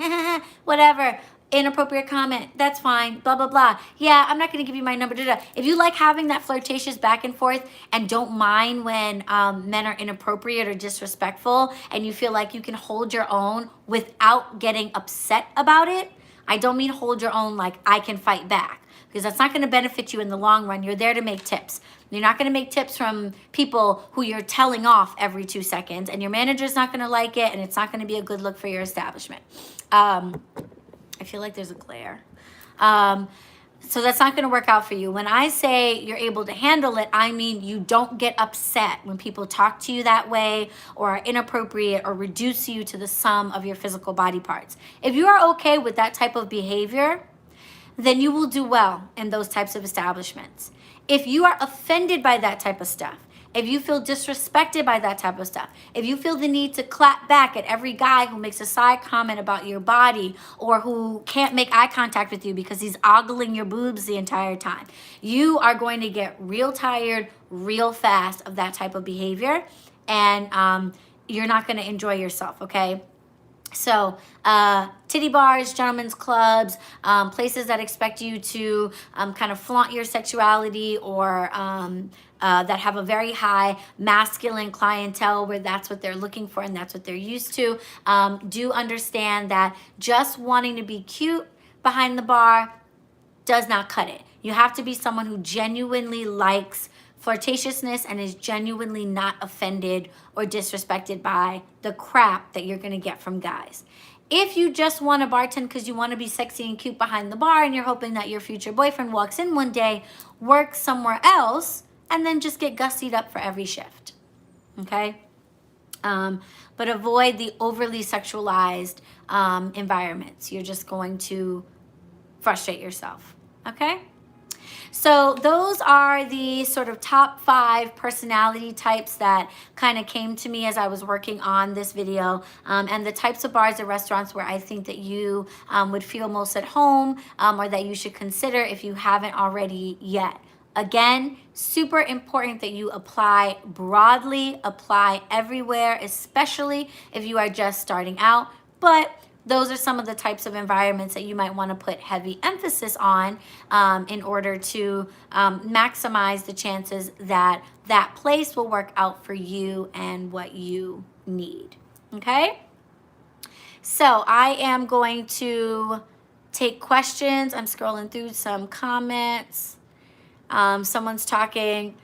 whatever, inappropriate comment, that's fine, blah, blah, blah. Yeah, I'm not going to give you my number. If you like having that flirtatious back and forth and don't mind when men are inappropriate or disrespectful, and you feel like you can hold your own without getting upset about it, I don't mean hold your own like I can fight back, because that's not going to benefit you in the long run. You're there to make tips. You're not going to make tips from people who you're telling off every 2 seconds, and your manager's not going to like it, and it's not going to be a good look for your establishment. I feel like there's a glare. So that's not going to work out for you. When I say you're able to handle it, I mean you don't get upset when people talk to you that way or are inappropriate or reduce you to the sum of your physical body parts. If you are okay with that type of behavior, then you will do well in those types of establishments. If you are offended by that type of stuff, if you feel disrespected by that type of stuff, if you feel the need to clap back at every guy who makes a side comment about your body or who can't make eye contact with you because he's ogling your boobs the entire time, you are going to get real tired real fast of that type of behavior, and you're not going to enjoy yourself, okay? So titty bars, gentlemen's clubs, places that expect you to kind of flaunt your sexuality, or that have a very high masculine clientele where that's what they're looking for and that's what they're used to. Do understand that just wanting to be cute behind the bar does not cut it. You have to be someone who genuinely likes flirtatiousness and is genuinely not offended or disrespected by the crap that you're going to get from guys. If you just want to bartend because you want to be sexy and cute behind the bar and you're hoping that your future boyfriend walks in one day, work somewhere else, and then just get gussied up for every shift. Okay? But avoid the overly sexualized environments. You're just going to frustrate yourself. Okay? So those are the sort of top 5 personality types that kind of came to me as I was working on this video, and the types of bars or restaurants where I think that you would feel most at home, or that you should consider if you haven't already yet. Again, super important that you apply broadly, apply everywhere, especially if you are just starting out. But those are some of the types of environments that you might want to put heavy emphasis on in order to maximize the chances that that place will work out for you and what you need. Okay? So I am going to take questions. I'm scrolling through some comments. Someone's talking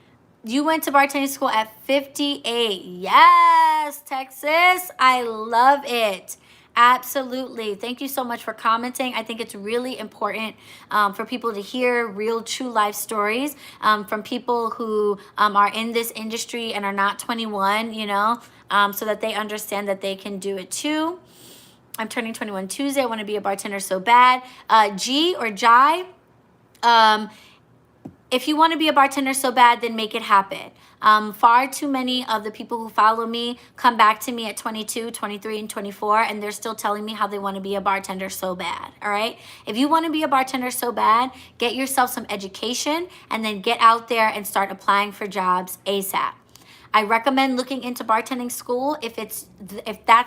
You went to bartending school at 58. Yes, Texas. I love it. Absolutely. Thank you so much for commenting. I think it's really important for people to hear real, true life stories from people who are in this industry and are not 21, you know, so that they understand that they can do it too. I'm turning 21 Tuesday. I want to be a bartender so bad. G or Jai, if you want to be a bartender so bad, then make it happen. Far too many of the people who follow me come back to me at 22, 23, and 24, and they're still telling me how they want to be a bartender so bad, all right? If you want to be a bartender so bad, get yourself some education and then get out there and start applying for jobs ASAP. I recommend looking into bartending school if that's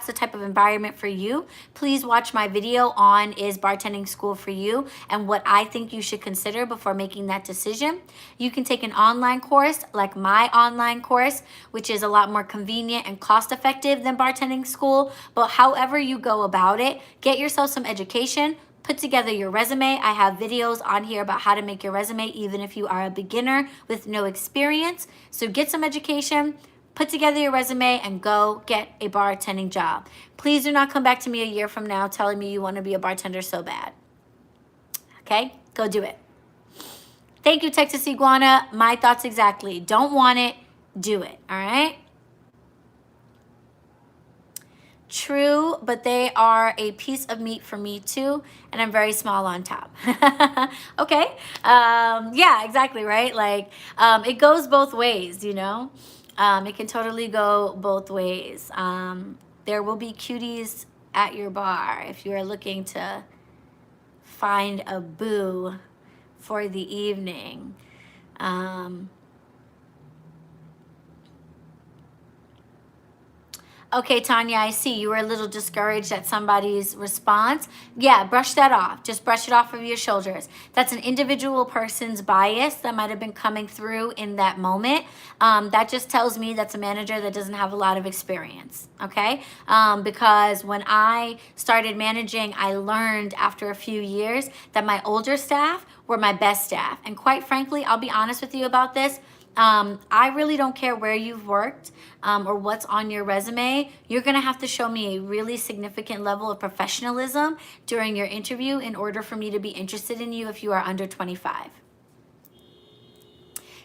the type of environment for you. Please watch my video on is bartending school for you and what I think you should consider before making that decision. You can take an online course like my online course, which is a lot more convenient and cost effective than bartending school. But however you go about it, get yourself some education. Put together your resume. I have videos on here about how to make your resume even if you are a beginner with no experience. So get some education, put together your resume, and go get a bartending job. Please do not come back to me a year from now telling me you want to be a bartender so bad. Okay? Go do it. Thank you, Texas Iguana. My thoughts exactly. Don't want it, do it. All right? True, but they are a piece of meat for me too, and I'm very small on top. Okay, yeah, exactly, right? Like, it goes both ways, you know? It can totally go both ways. There will be cuties at your bar if you are looking to find a boo for the evening. Okay, Tanya, I see you were a little discouraged at somebody's response. Yeah, brush that off. Just brush it off of your shoulders. That's an individual person's bias that might have been coming through in that moment. That just tells me that's a manager that doesn't have a lot of experience, okay? Because when I started managing, I learned after a few years that my older staff were my best staff. And quite frankly, I'll be honest with you about this, I really don't care where you've worked or what's on your resume. You're going to have to show me a really significant level of professionalism during your interview in order for me to be interested in you if you are under 25.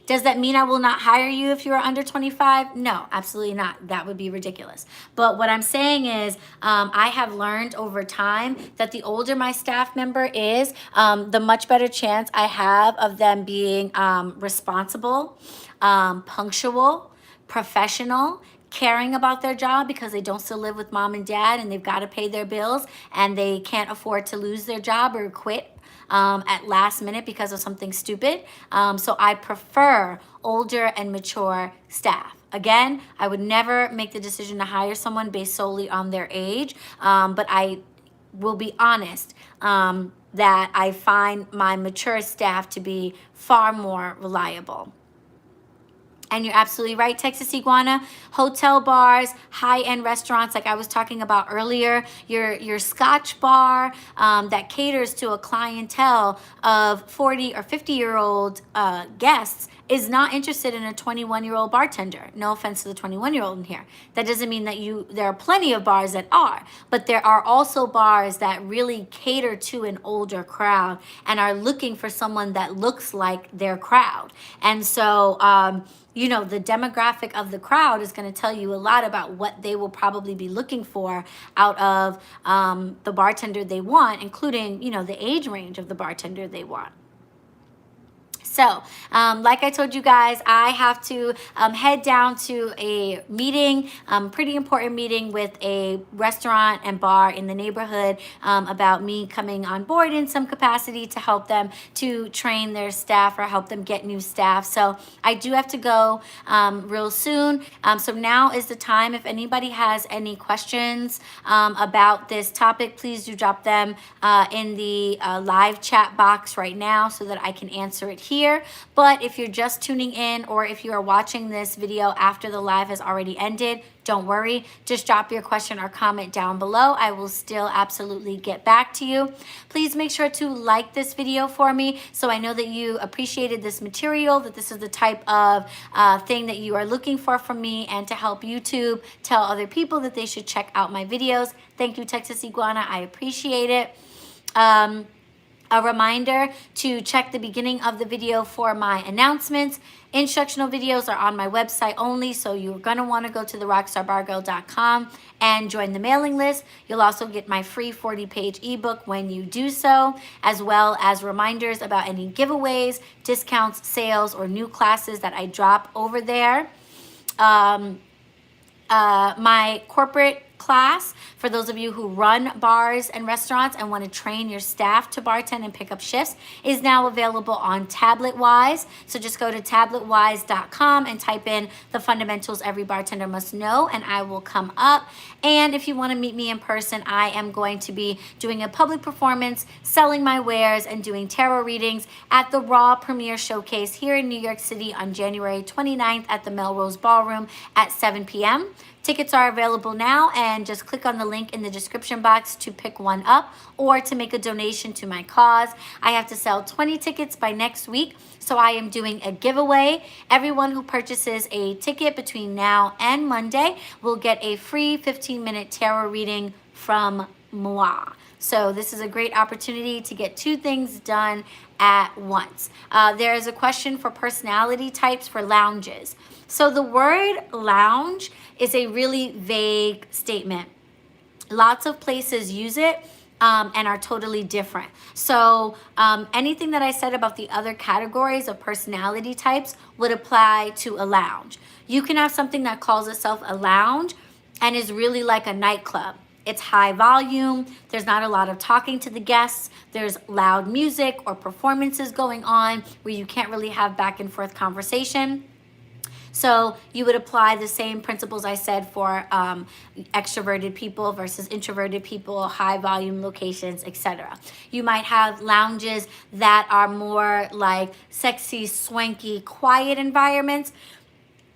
Does that mean I will not hire you if you are under 25? No, absolutely not. That would be ridiculous. But what I'm saying is I have learned over time that the older my staff member is, the much better chance I have of them being responsible, punctual, professional, caring about their job because they don't still live with mom and dad and they've got to pay their bills and they can't afford to lose their job or quit at last minute because of something stupid. So I prefer older and mature staff. Again, I would never make the decision to hire someone based solely on their age, but I will be honest that I find my mature staff to be far more reliable. And you're absolutely right, Texas Iguana. Hotel bars, high-end restaurants, like I was talking about earlier, your Scotch bar that caters to a clientele of 40 or 50-year-old guests is not interested in a 21-year-old bartender. No offense to the 21-year-old in here. That doesn't mean that there are plenty of bars that are, but there are also bars that really cater to an older crowd and are looking for someone that looks like their crowd. And so, you know, the demographic of the crowd is going to tell you a lot about what they will probably be looking for out of the bartender they want, including, you know, the age range of the bartender they want. So, like I told you guys, I have to head down to a meeting, pretty important meeting with a restaurant and bar in the neighborhood about me coming on board in some capacity to help them to train their staff or help them get new staff. So I do have to go real soon. So now is the time. If anybody has any questions about this topic, please do drop them in the live chat box right now so that I can answer it here. here. But if you're just tuning in, or if you are watching this video after the live has already ended, don't worry. Just drop your question or comment down below. I will still absolutely get back to you. Please make sure to like this video for me so I know that you appreciated this material, that this is the type of thing that you are looking for from me, and to help YouTube tell other people that they should check out my videos. Thank you, Texas Iguana. I appreciate it. A reminder to check the beginning of the video for my announcements. Instructional videos are on my website only, so you're going to want to go to the RockStarBarGirl.com and join the mailing list. You'll also get my free 40-page ebook when you do so, as well as reminders about any giveaways, discounts, sales, or new classes that I drop over there. My corporate class for those of you who run bars and restaurants and want to train your staff to bartend and pick up shifts is now available on TabletWise. So just go to tabletwise.com and type in the fundamentals every bartender must know, and I will come up. And if you want to meet me in person, I am going to be doing a public performance, selling my wares, and doing tarot readings at the Raw Premiere Showcase here in New York City on January 29th at the Melrose Ballroom at 7 p.m. Tickets are available now, and just click on the link in the description box to pick one up or to make a donation to my cause. I have to sell 20 tickets by next week, so I am doing a giveaway. Everyone who purchases a ticket between now and Monday will get a free 15-minute tarot reading from moi. So this is a great opportunity to get two things done at once. There is a question for personality types for lounges. So the word lounge is a really vague statement. Lots of places use it and are totally different. So anything that I said about the other categories of personality types would apply to a lounge. You can have something that calls itself a lounge and is really like a nightclub. It's high volume, there's not a lot of talking to the guests, there's loud music or performances going on where you can't really have back and forth conversation. So you would apply the same principles I said for extroverted people versus introverted people, high volume locations, etc. You might have lounges that are more like sexy, swanky, quiet environments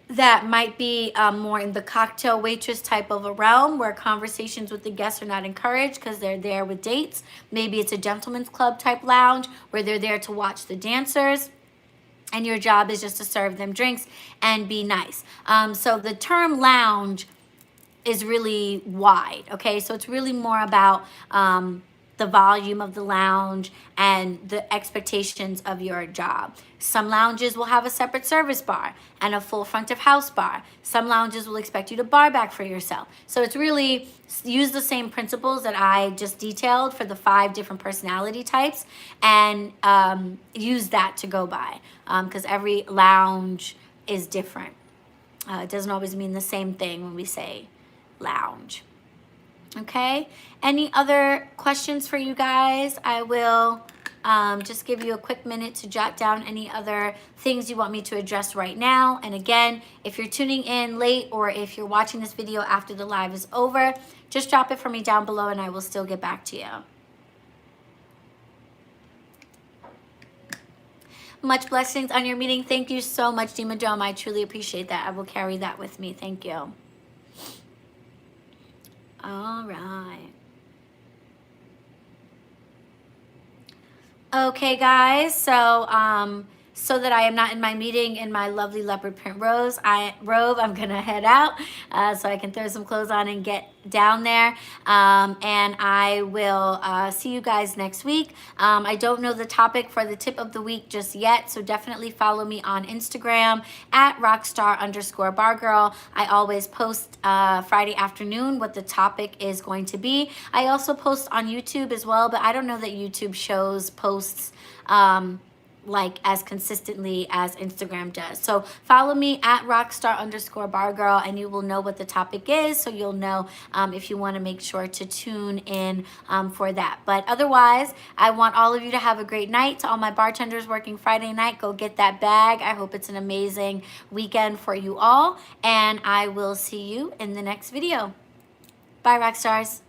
that might be more in the cocktail waitress type of a realm where conversations with the guests are not encouraged because they're there with dates. Maybe it's a gentleman's club type lounge where they're there to watch the dancers, and your job is just to serve them drinks and be nice. So the term lounge is really wide, okay? So it's really more about the volume of the lounge and the expectations of your job. Some lounges will have a separate service bar and a full front of house bar. Some lounges will expect you to bar back for yourself. So it's really use the same principles that I just detailed for the 5 different personality types and use that to go by, because every lounge is different. It doesn't always mean the same thing when we say lounge. Okay, any other questions for you guys? I will just give you a quick minute to jot down any other things you want me to address right now. And again, if you're tuning in late or if you're watching this video after the live is over, just drop it for me down below and I will still get back to you. Much blessings on your meeting. Thank you so much, Dima Dome. I truly appreciate that. I will carry that with me. Thank you. All right. Okay, guys. So that I am not in my meeting in my lovely leopard print robe, I'm gonna head out so I can throw some clothes on and get down there. And I will see you guys next week. I don't know the topic for the tip of the week just yet, so definitely follow me on Instagram at RockStar_barGirl. I always post Friday afternoon what the topic is going to be. I also post on YouTube as well, but I don't know that YouTube shows posts like as consistently as Instagram does. So follow me at RockStar_barGirl and you will know what the topic is, so you'll know if you want to make sure to tune in for that. But otherwise, I want all of you to have a great night. To all my bartenders working Friday night, go get that bag. I hope it's an amazing weekend for you all, and I will see you in the next video. Bye, Rockstars.